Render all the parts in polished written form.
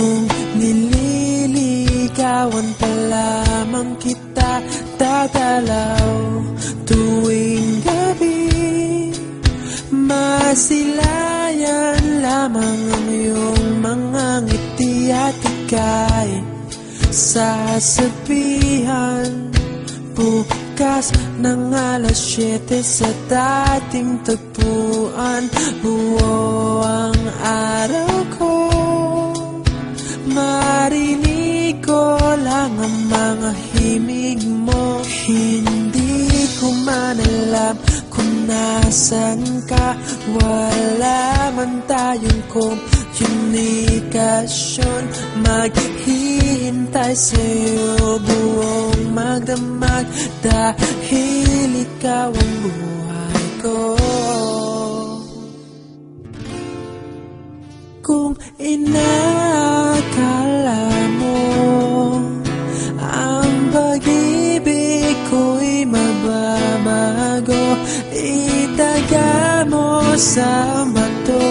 Kung nililigawan pa lamang kita, dadalaw tuwing gabi. Masilayan lamang ang iyong mga ngiti at ika'y sasabihan bukas ng alas 7 sa dating tagpuan. Buo ang araw ko, marinig ko lang ang mga himig mo. Hindi ko man alam kung nasan ka, wala man tayong komunikasyon. Maghihintay sa'yo buong magdamag, dahil ikaw ang buhay ko. Kung inakala mo ang pag-ibig ko'y mababago, itaga mo sa bato.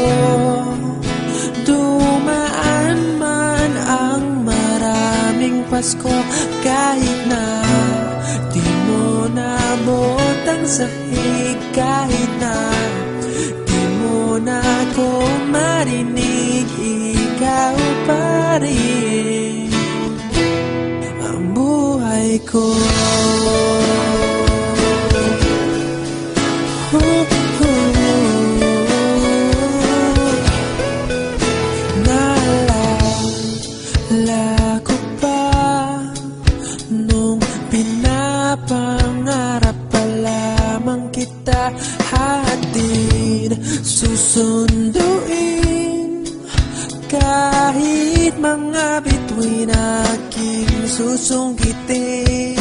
Dumaan man ang maraming Pasko, kahit na di mo naabot ang sahig, kahit na di mo na ako marinig, ikaw pa rin ang buhay ko. Naalala ko pa nung pinapangarap pa lamang kita, hatid susunduin kahit mga bituin aking susungkitin.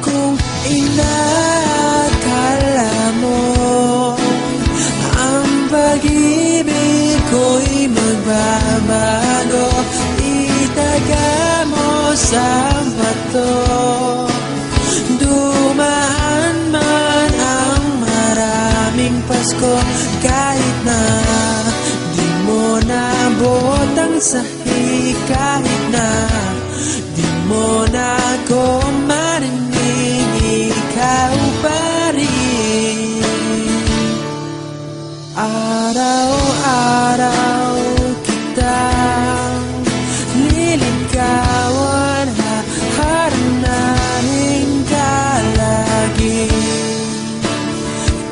Kung inakala mo ang pag-ibig ko'y magbabago, itaga mo sa bato. Dumaan man ang maraming Pasko, kahit na di mo naabot ang sahig, kahit na di mo na ako marinig, ikaw pa rin. Araw-araw kitang liligawan, haharanahin ka lagi.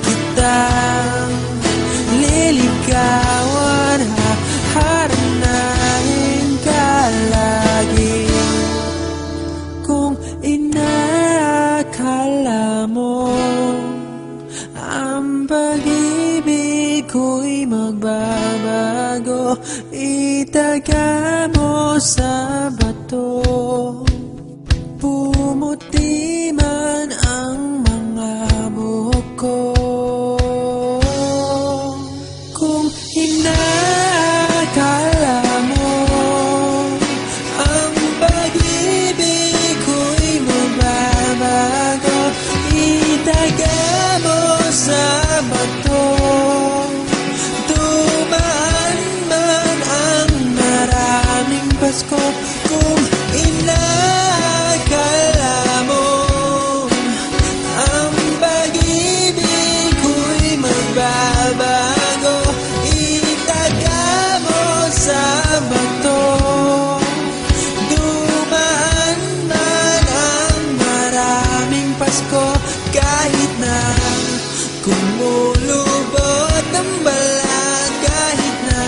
Kitang liligawan, haharanahin ka lagi. Kung inakala mo ang pag-ibig ko'y magbabago, itaga mo sa bato. Pumuti man ang mga buhok ko. Kung inakala mo ang pag-ibig ko'y magbabago, itaga mo sa bato. Dumaan man ang maraming Pasko, kung inakala mo ang pag-ibig ko'y magbabago, itaga mo sa bato. Dumaan man ang maraming Pasko, kahit na kumulubot ang balat, kahit na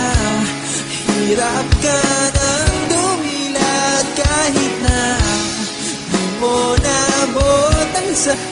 hirap ka ng dumilat, kahit na di mo naabot ang sahig,